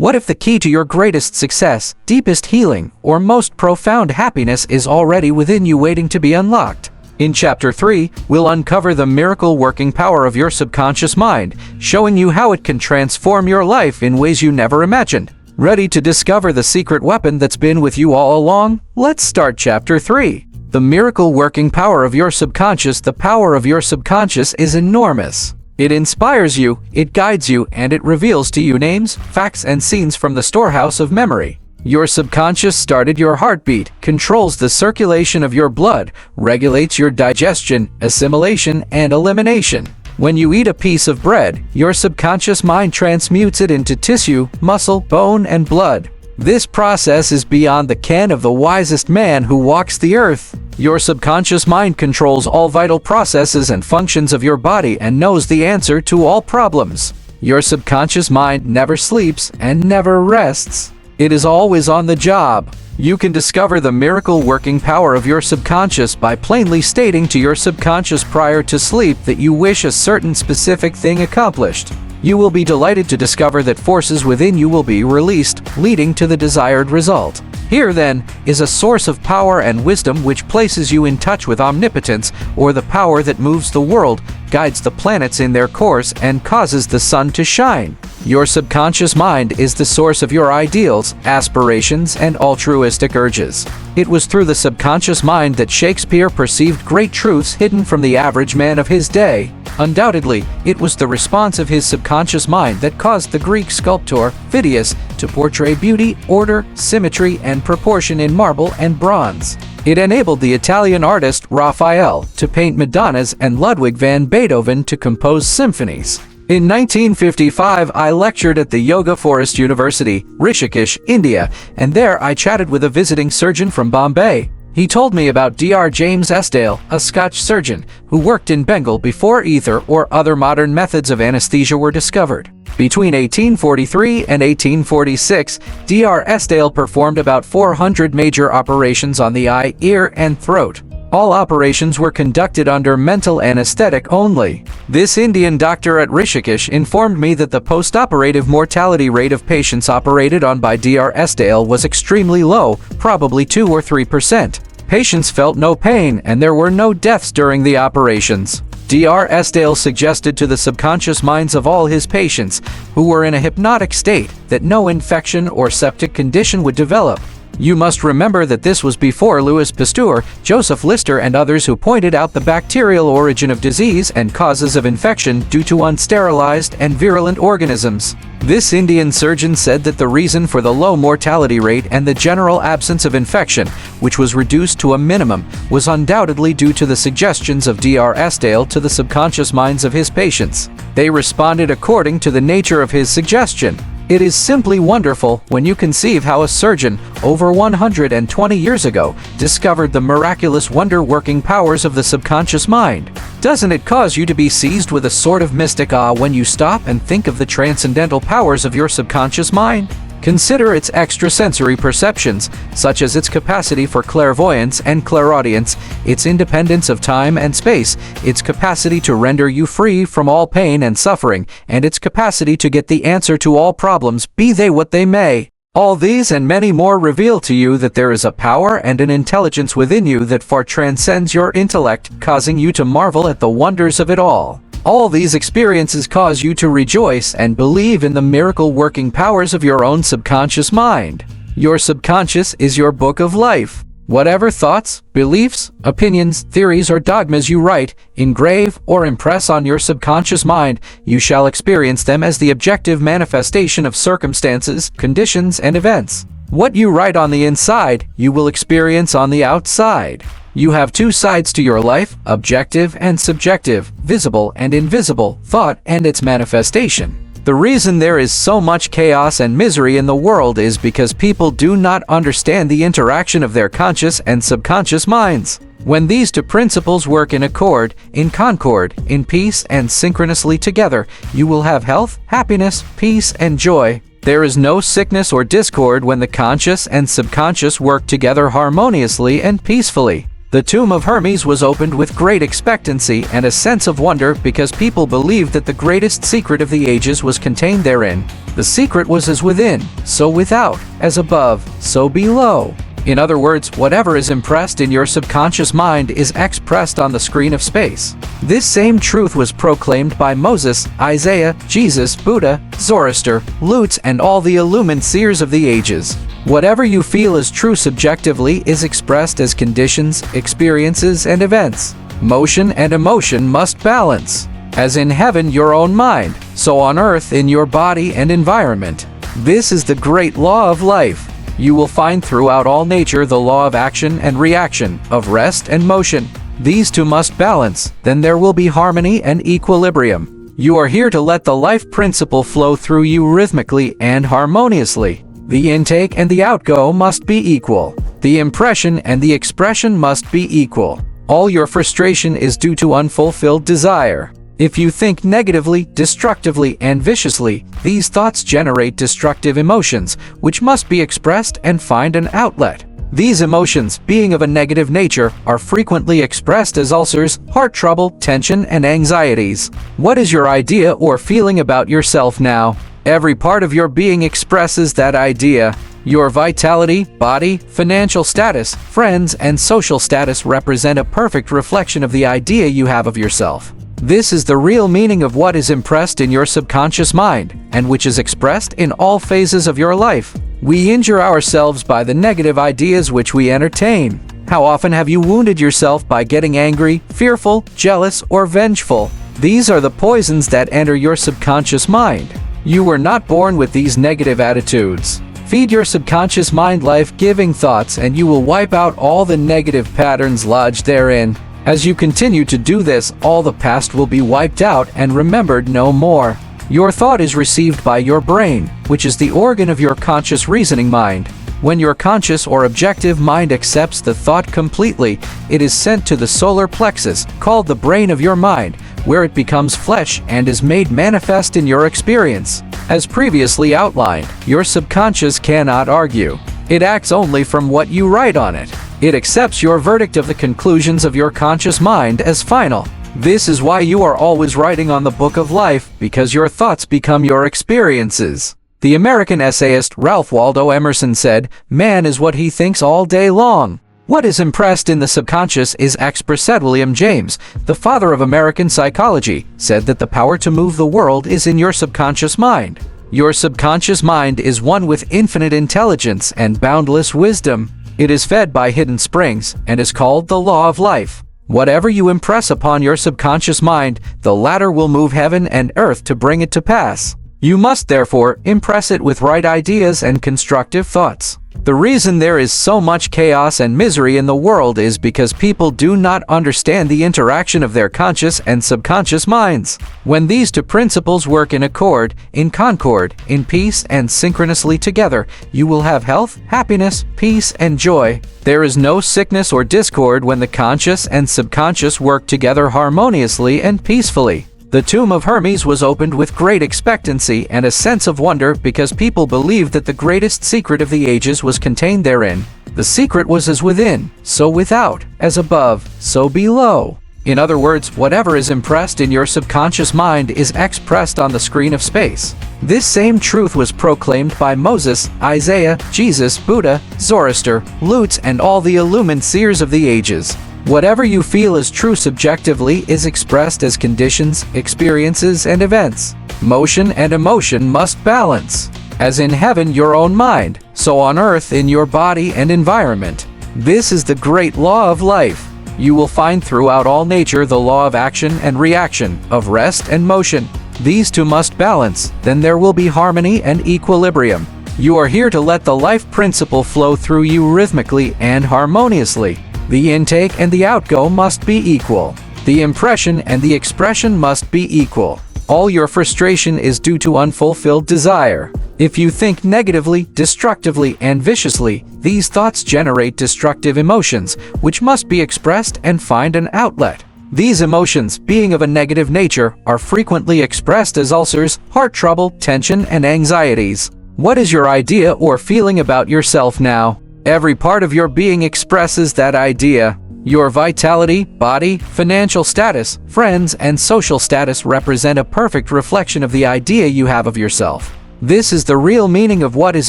What if the key to your greatest success, deepest healing, or most profound happiness is already within you waiting to be unlocked? In Chapter 3, we'll uncover the miracle working power of your subconscious mind, showing you how it can transform your life in ways you never imagined. Ready to discover the secret weapon that's been with you all along? Let's start Chapter 3. The miracle working power of your subconscious. The power of your subconscious is enormous. It inspires you, it guides you, and it reveals to you names, facts, and scenes from the storehouse of memory. Your subconscious started your heartbeat, controls the circulation of your blood, regulates your digestion, assimilation, and elimination. When you eat a piece of bread, your subconscious mind transmutes it into tissue, muscle, bone, and blood. This process is beyond the ken of the wisest man who walks the earth. Your subconscious mind controls all vital processes and functions of your body and knows the answer to all problems. Your subconscious mind never sleeps and never rests. It is always on the job. You can discover the miracle working power of your subconscious by plainly stating to your subconscious prior to sleep that you wish a certain specific thing accomplished. You will be delighted to discover that forces within you will be released, leading to the desired result. Here, then, is a source of power and wisdom which places you in touch with omnipotence, or the power that moves the world, guides the planets in their course, and causes the sun to shine. Your subconscious mind is the source of your ideals, aspirations, and altruistic urges. It was through the subconscious mind that Shakespeare perceived great truths hidden from the average man of his day. Undoubtedly, it was the response of his subconscious mind that caused the Greek sculptor Phidias to portray beauty, order, symmetry, and proportion in marble and bronze. It enabled the Italian artist Raphael to paint Madonnas and Ludwig van Beethoven to compose symphonies. In 1955, I lectured at the Yoga Forest University, Rishikesh, India, and there I chatted with a visiting surgeon from Bombay. He told me about Dr. James Esdale, a Scotch surgeon, who worked in Bengal before ether or other modern methods of anesthesia were discovered. Between 1843 and 1846, Dr. Esdale performed about 400 major operations on the eye, ear, and throat. All operations were conducted under mental anesthetic only. This Indian doctor at Rishikesh informed me that the post-operative mortality rate of patients operated on by Dr. Esdale was extremely low, probably 2 or 3%. Patients felt no pain and there were no deaths during the operations. Dr. Esdale suggested to the subconscious minds of all his patients, who were in a hypnotic state, that no infection or septic condition would develop. You must remember that this was before Louis Pasteur, Joseph Lister, and others who pointed out the bacterial origin of disease and causes of infection due to unsterilized and virulent organisms. This Indian surgeon said that the reason for the low mortality rate and the general absence of infection, which was reduced to a minimum, was undoubtedly due to the suggestions of Dr. Esdale to the subconscious minds of his patients. They responded according to the nature of his suggestion. It is simply wonderful when you conceive how a surgeon, over 120 years ago, discovered the miraculous wonder-working powers of the subconscious mind. Doesn't it cause you to be seized with a sort of mystic awe when you stop and think of the transcendental powers of your subconscious mind? Consider its extrasensory perceptions, such as its capacity for clairvoyance and clairaudience, its independence of time and space, its capacity to render you free from all pain and suffering, and its capacity to get the answer to all problems, be they what they may. All these and many more reveal to you that there is a power and an intelligence within you that far transcends your intellect, causing you to marvel at the wonders of it all. All these experiences cause you to rejoice and believe in the miracle-working powers of your own subconscious mind. Your subconscious is your book of life. Whatever thoughts, beliefs, opinions, theories, or dogmas you write, engrave, or impress on your subconscious mind, you shall experience them as the objective manifestation of circumstances, conditions, and events. What you write on the inside, you will experience on the outside. You have two sides to your life, objective and subjective, visible and invisible, thought and its manifestation. The reason there is so much chaos and misery in the world is because people do not understand the interaction of their conscious and subconscious minds. When these two principles work in accord, in concord, in peace and synchronously together, you will have health, happiness, peace, and joy. There is no sickness or discord when the conscious and subconscious work together harmoniously and peacefully. The tomb of Hermes was opened with great expectancy and a sense of wonder because people believed that the greatest secret of the ages was contained therein. The secret was as within, so without, as above, so below. In other words, whatever is impressed in your subconscious mind is expressed on the screen of space. This same truth was proclaimed by Moses, Isaiah, Jesus, Buddha, Zoroaster, Lutz, and all the illumined seers of the ages. Whatever you feel is true subjectively is expressed as conditions, experiences, and events. Motion and emotion must balance. As in heaven your own mind, so on earth in your body and environment. This is the great law of life. You will find throughout all nature the law of action and reaction, of rest and motion. These two must balance, then there will be harmony and equilibrium. You are here to let the life principle flow through you rhythmically and harmoniously. The intake and the outgo must be equal. The impression and the expression must be equal. All your frustration is due to unfulfilled desire. If you think negatively, destructively, and viciously, these thoughts generate destructive emotions, which must be expressed and find an outlet. These emotions, being of a negative nature, are frequently expressed as ulcers, heart trouble, tension, and anxieties. What is your idea or feeling about yourself now? Every part of your being expresses that idea. Your vitality, body, financial status, friends, and social status represent a perfect reflection of the idea you have of yourself. This is the real meaning of what is impressed in your subconscious mind, and which is expressed in all phases of your life. We injure ourselves by the negative ideas which we entertain. How often have you wounded yourself by getting angry, fearful, jealous, or vengeful? These are the poisons that enter your subconscious mind. You were not born with these negative attitudes. Feed your subconscious mind life-giving thoughts and you will wipe out all the negative patterns lodged therein. As you continue to do this, all the past will be wiped out and remembered no more. Your thought is received by your brain, which is the organ of your conscious reasoning mind. When your conscious or objective mind accepts the thought completely, it is sent to the solar plexus, called the brain of your mind, where it becomes flesh and is made manifest in your experience. As previously outlined, your subconscious cannot argue. It acts only from what you write on it. It accepts your verdict of the conclusions of your conscious mind as final. This is why you are always writing on the book of life, because your thoughts become your experiences. The American essayist Ralph Waldo Emerson said, "Man is what he thinks all day long." What is impressed in the subconscious is expressed. William James, the father of American psychology, said that the power to move the world is in your subconscious mind. Your subconscious mind is one with infinite intelligence and boundless wisdom. It is fed by hidden springs and is called the law of life. Whatever you impress upon your subconscious mind, the latter will move heaven and earth to bring it to pass. You must therefore impress it with right ideas and constructive thoughts. The reason there is so much chaos and misery in the world is because people do not understand the interaction of their conscious and subconscious minds. When these two principles work in accord, in concord, in peace and synchronously together, you will have health, happiness, peace, and joy. There is no sickness or discord when the conscious and subconscious work together harmoniously and peacefully. The tomb of Hermes was opened with great expectancy and a sense of wonder because people believed that the greatest secret of the ages was contained therein. The secret was as within, so without, as above, so below. In other words, whatever is impressed in your subconscious mind is expressed on the screen of space. This same truth was proclaimed by Moses, Isaiah, Jesus, Buddha, Zoroaster, Lutz, and all the illumined seers of the ages. Whatever you feel is true subjectively is expressed as conditions, experiences, and events. Motion and emotion must balance. As in heaven your own mind, so on earth in your body and environment. This is the great law of life. You will find throughout all nature the law of action and reaction, of rest and motion. These two must balance, then there will be harmony and equilibrium. You are here to let the life principle flow through you rhythmically and harmoniously. The intake and the outgo must be equal. The impression and the expression must be equal. All your frustration is due to unfulfilled desire. If you think negatively, destructively, and viciously, these thoughts generate destructive emotions, which must be expressed and find an outlet. These emotions, being of a negative nature, are frequently expressed as ulcers, heart trouble, tension, and anxieties. What is your idea or feeling about yourself now? Every part of your being expresses that idea. Your vitality, body, financial status, friends, and social status represent a perfect reflection of the idea you have of yourself. This is the real meaning of what is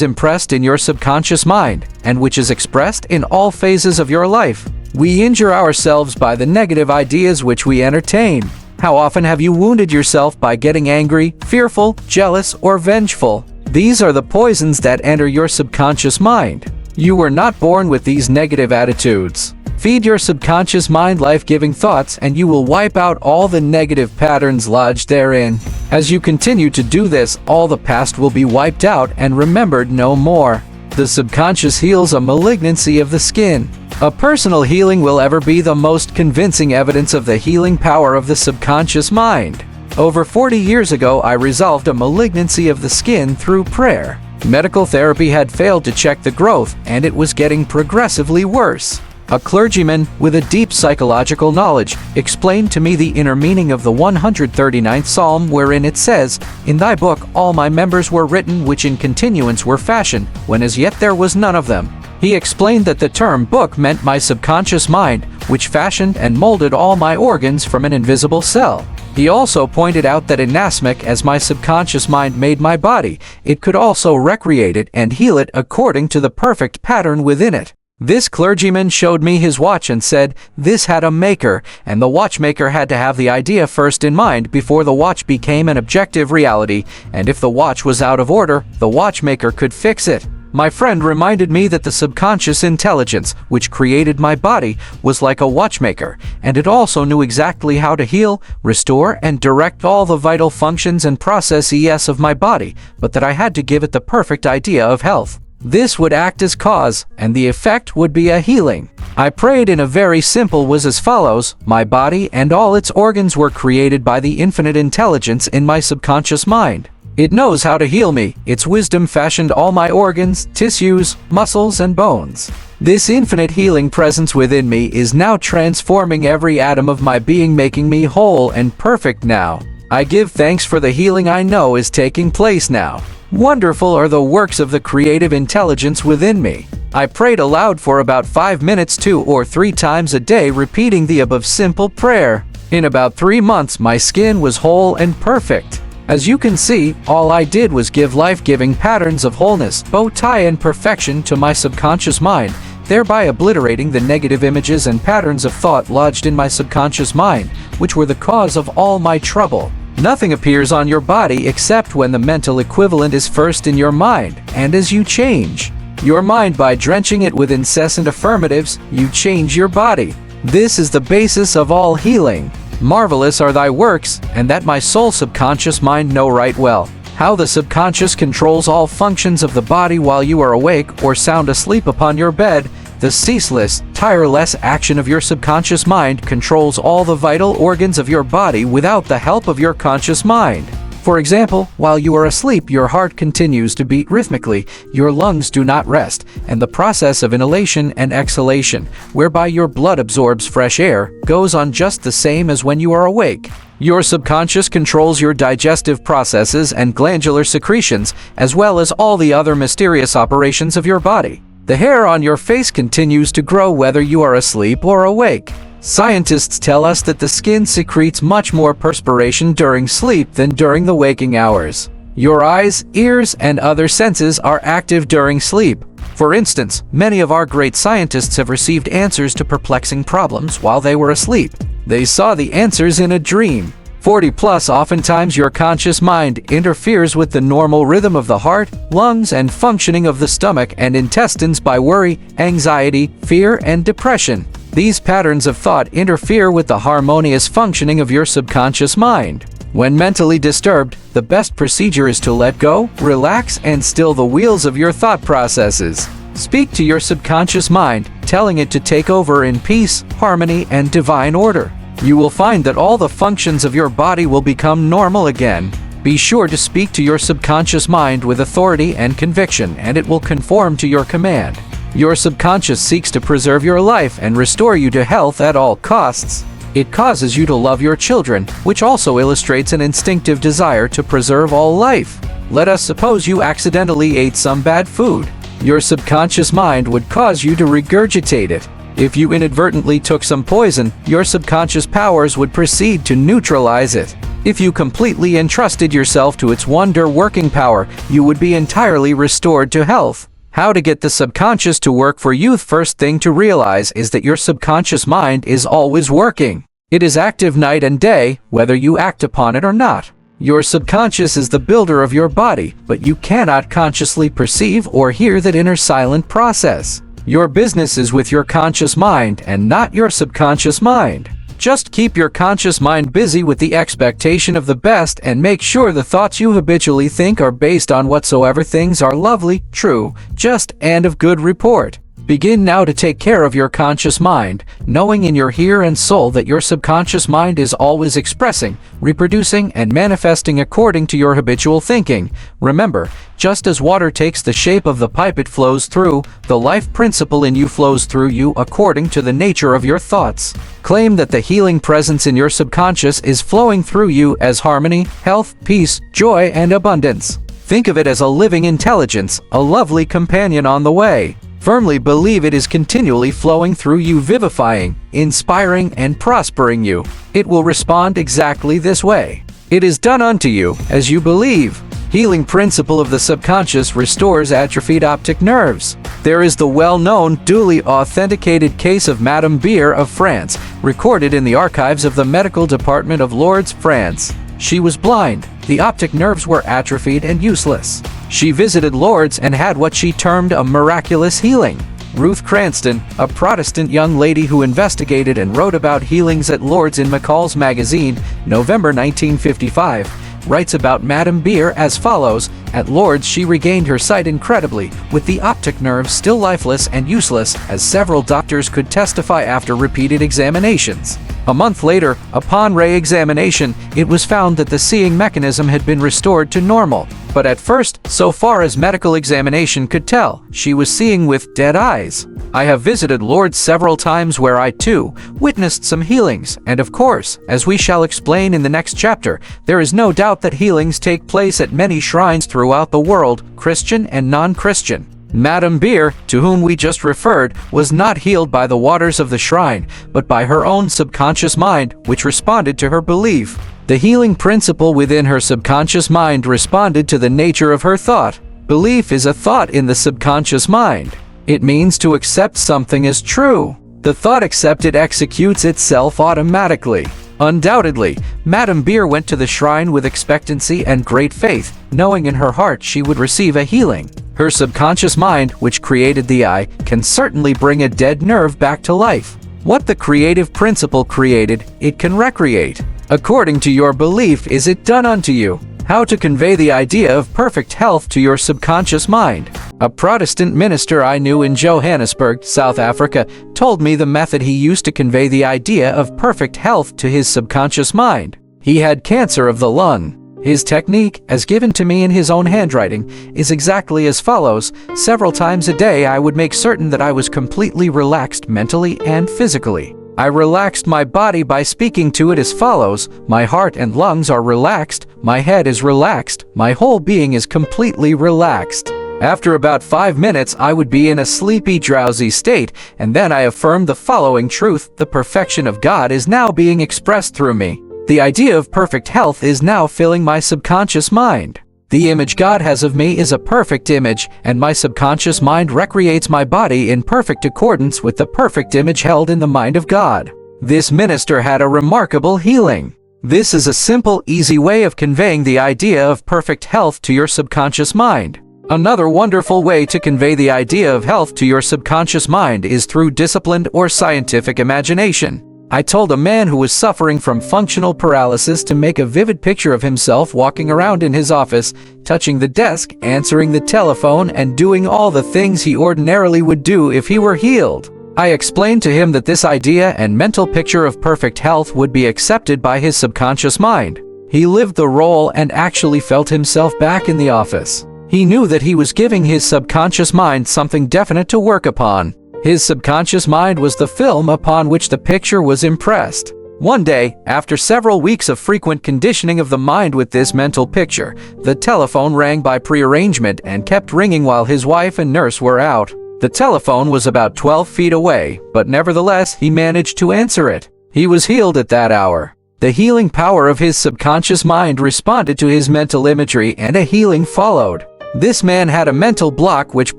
impressed in your subconscious mind, and which is expressed in all phases of your life. We injure ourselves by the negative ideas which we entertain. How often have you wounded yourself by getting angry, fearful, jealous, or vengeful? These are the poisons that enter your subconscious mind. You were not born with these negative attitudes. Feed your subconscious mind life-giving thoughts and you will wipe out all the negative patterns lodged therein. As you continue to do this, all the past will be wiped out and remembered no more. The subconscious heals a malignancy of the skin. A personal healing will ever be the most convincing evidence of the healing power of the subconscious mind. Over 40 years ago, I resolved a malignancy of the skin through prayer. Medical therapy had failed to check the growth, and it was getting progressively worse. A clergyman with a deep psychological knowledge explained to me the inner meaning of the 139th Psalm, wherein it says, "In thy book all my members were written, which in continuance were fashioned, when as yet there was none of them." He explained that the term book meant my subconscious mind, which fashioned and molded all my organs from an invisible cell. He also pointed out that inasmuch as my subconscious mind made my body, it could also recreate it and heal it according to the perfect pattern within it. This clergyman showed me his watch and said, this had a maker, and the watchmaker had to have the idea first in mind before the watch became an objective reality, and if the watch was out of order, the watchmaker could fix it. My friend reminded me that the subconscious intelligence, which created my body, was like a watchmaker, and it also knew exactly how to heal, restore, and direct all the vital functions and processes of my body, but that I had to give it the perfect idea of health. This would act as cause, and the effect would be a healing. I prayed in a very simple was as follows: my body and all its organs were created by the infinite intelligence in my subconscious mind. It knows how to heal me. Its wisdom fashioned all my organs, tissues, muscles, and bones. This infinite healing presence within me is now transforming every atom of my being, making me whole and perfect now. I give thanks for the healing I know is taking place now. Wonderful are the works of the creative intelligence within me. I prayed aloud for about 5 minutes 2 or 3 times a day, repeating the above simple prayer. In about 3 months, my skin was whole and perfect. As you can see, all I did was give life-giving patterns of wholeness, bow tie, and perfection to my subconscious mind, thereby obliterating the negative images and patterns of thought lodged in my subconscious mind, which were the cause of all my trouble. Nothing appears on your body except when the mental equivalent is first in your mind, and as you change your mind by drenching it with incessant affirmatives, you change your body. This is the basis of all healing. Marvelous are thy works, and that my soul subconscious mind know right well. How the subconscious controls all functions of the body while you are awake or sound asleep upon your bed. The ceaseless, tireless action of your subconscious mind controls all the vital organs of your body without the help of your conscious mind. For example, while you are asleep, your heart continues to beat rhythmically, your lungs do not rest, and the process of inhalation and exhalation, whereby your blood absorbs fresh air, goes on just the same as when you are awake. Your subconscious controls your digestive processes and glandular secretions, as well as all the other mysterious operations of your body. The hair on your face continues to grow whether you are asleep or awake. Scientists tell us that the skin secretes much more perspiration during sleep than during the waking hours. Your eyes, ears, and other senses are active during sleep. For instance, many of our great scientists have received answers to perplexing problems while they were asleep. They saw the answers in a dream. 40+, oftentimes your conscious mind interferes with the normal rhythm of the heart, lungs, and functioning of the stomach and intestines by worry, anxiety, fear, and depression. These patterns of thought interfere with the harmonious functioning of your subconscious mind. When mentally disturbed, the best procedure is to let go, relax, and still the wheels of your thought processes. Speak to your subconscious mind, telling it to take over in peace, harmony, and divine order. You will find that all the functions of your body will become normal again. Be sure to speak to your subconscious mind with authority and conviction, and it will conform to your command. Your subconscious seeks to preserve your life and restore you to health at all costs. It causes you to love your children, which also illustrates an instinctive desire to preserve all life. Let us suppose you accidentally ate some bad food. Your subconscious mind would cause you to regurgitate it. If you inadvertently took some poison, your subconscious powers would proceed to neutralize it. If you completely entrusted yourself to its wonder-working power, you would be entirely restored to health. How to get the subconscious to work for you? First thing to realize is that your subconscious mind is always working. It is active night and day, whether you act upon it or not. Your subconscious is the builder of your body, but you cannot consciously perceive or hear that inner silent process. Your business is with your conscious mind and not your subconscious mind. Just keep your conscious mind busy with the expectation of the best and make sure the thoughts you habitually think are based on whatsoever things are lovely, true, just, and of good report. Begin now to take care of your conscious mind, knowing in your heart and soul that your subconscious mind is always expressing, reproducing, and manifesting according to your habitual thinking. Remember, just as water takes the shape of the pipe it flows through, the life principle in you flows through you according to the nature of your thoughts. Claim that the healing presence in your subconscious is flowing through you as harmony, health, peace, joy, and abundance. Think of it as a living intelligence, a lovely companion on the way. Firmly believe it is continually flowing through you, vivifying, inspiring, and prospering you. It will respond exactly this way. It is done unto you as you believe. Healing principle of the subconscious restores atrophied optic nerves. There is the well-known, duly authenticated case of Madame Beer of France, recorded in the archives of the Medical Department of Lourdes, France. She was blind. The optic nerves were atrophied and useless. She visited Lourdes and had what she termed a miraculous healing. Ruth Cranston, a Protestant young lady who investigated and wrote about healings at Lourdes in McCall's magazine, November 1955, writes about Madame Beer as follows: at Lourdes she regained her sight incredibly, with the optic nerves still lifeless and useless, as several doctors could testify after repeated examinations. A month later, upon re-examination, it was found that the seeing mechanism had been restored to normal. But at first, so far as medical examination could tell, she was seeing with dead eyes. I have visited Lourdes several times where I, too, witnessed some healings, and of course, as we shall explain in the next chapter, there is no doubt that healings take place at many shrines throughout the world, Christian and non-Christian. Madame Beer, to whom we just referred, was not healed by the waters of the shrine, but by her own subconscious mind, which responded to her belief. The healing principle within her subconscious mind responded to the nature of her thought. Belief is a thought in the subconscious mind. It means to accept something as true. The thought accepted executes itself automatically. Undoubtedly, Madame Beer went to the shrine with expectancy and great faith, knowing in her heart she would receive a healing. Her subconscious mind, which created the eye, can certainly bring a dead nerve back to life. What the creative principle created, it can recreate. According to your belief is it done unto you. How to convey the idea of perfect health to your subconscious mind. A Protestant minister I knew in Johannesburg, South Africa, told me the method he used to convey the idea of perfect health to his subconscious mind. He had cancer of the lung. His technique, as given to me in his own handwriting, is exactly as follows. Several times a day I would make certain that I was completely relaxed mentally and physically. I relaxed my body by speaking to it as follows: my heart and lungs are relaxed, my head is relaxed, my whole being is completely relaxed. After about 5 minutes I would be in a sleepy, drowsy state, and then I affirmed the following truth: the perfection of God is now being expressed through me. The idea of perfect health is now filling my subconscious mind. The image God has of me is a perfect image, and my subconscious mind recreates my body in perfect accordance with the perfect image held in the mind of God. This minister had a remarkable healing. This is a simple, easy way of conveying the idea of perfect health to your subconscious mind. Another wonderful way to convey the idea of health to your subconscious mind is through disciplined or scientific imagination. I told a man who was suffering from functional paralysis to make a vivid picture of himself walking around in his office, touching the desk, answering the telephone, and doing all the things he ordinarily would do if he were healed. I explained to him that this idea and mental picture of perfect health would be accepted by his subconscious mind. He lived the role and actually felt himself back in the office. He knew that he was giving his subconscious mind something definite to work upon. His subconscious mind was the film upon which the picture was impressed. One day, after several weeks of frequent conditioning of the mind with this mental picture, the telephone rang by prearrangement and kept ringing while his wife and nurse were out. The telephone was about 12 feet away, but nevertheless he managed to answer it. He was healed at that hour. The healing power of his subconscious mind responded to his mental imagery, and a healing followed. This man had a mental block which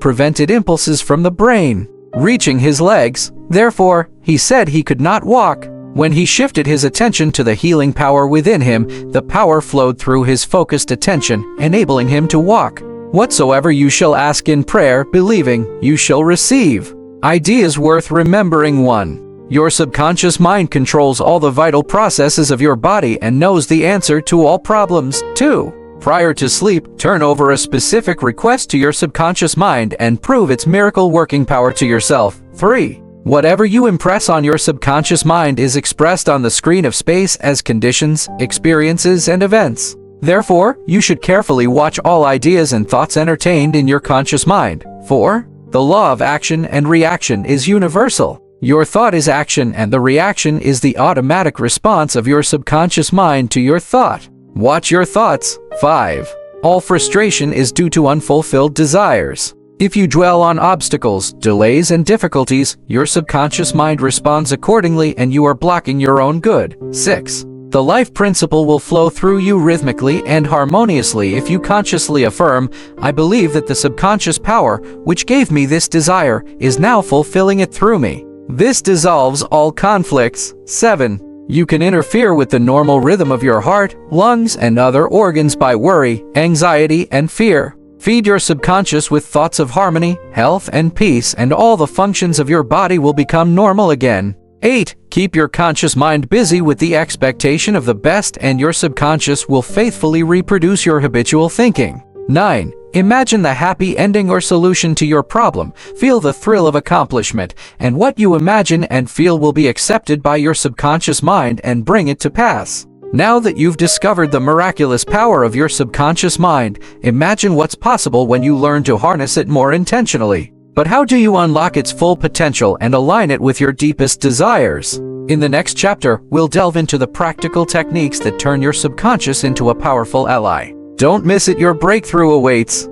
prevented impulses from the brain reaching his legs. Therefore, he said he could not walk. When he shifted his attention to the healing power within him, the power flowed through his focused attention, enabling him to walk. Whatsoever you shall ask in prayer, believing, you shall receive. Ideas worth remembering. 1. Your subconscious mind controls all the vital processes of your body and knows the answer to all problems. 2. Prior to sleep, turn over a specific request to your subconscious mind and prove its miracle working power to yourself. 3. Whatever you impress on your subconscious mind is expressed on the screen of space as conditions, experiences, and events. Therefore, you should carefully watch all ideas and thoughts entertained in your conscious mind. 4. The law of action and reaction is universal. Your thought is action, and the reaction is the automatic response of your subconscious mind to your thought. Watch your thoughts. 5. All frustration is due to unfulfilled desires. If you dwell on obstacles, delays, and difficulties, your subconscious mind responds accordingly and you are blocking your own good. 6. The life principle will flow through you rhythmically and harmoniously if you consciously affirm, I believe that the subconscious power, which gave me this desire, is now fulfilling it through me. This dissolves all conflicts. 7. You can interfere with the normal rhythm of your heart, lungs, and other organs by worry, anxiety, and fear. Feed your subconscious with thoughts of harmony, health, and peace, and all the functions of your body will become normal again. 8. Keep your conscious mind busy with the expectation of the best, and your subconscious will faithfully reproduce your habitual thinking. 9. Imagine the happy ending or solution to your problem. Feel the thrill of accomplishment, and what you imagine and feel will be accepted by your subconscious mind and bring it to pass. Now that you've discovered the miraculous power of your subconscious mind, imagine what's possible when you learn to harness it more intentionally. But how do you unlock its full potential and align it with your deepest desires? In the next chapter, we'll delve into the practical techniques that turn your subconscious into a powerful ally. Don't miss it, your breakthrough awaits.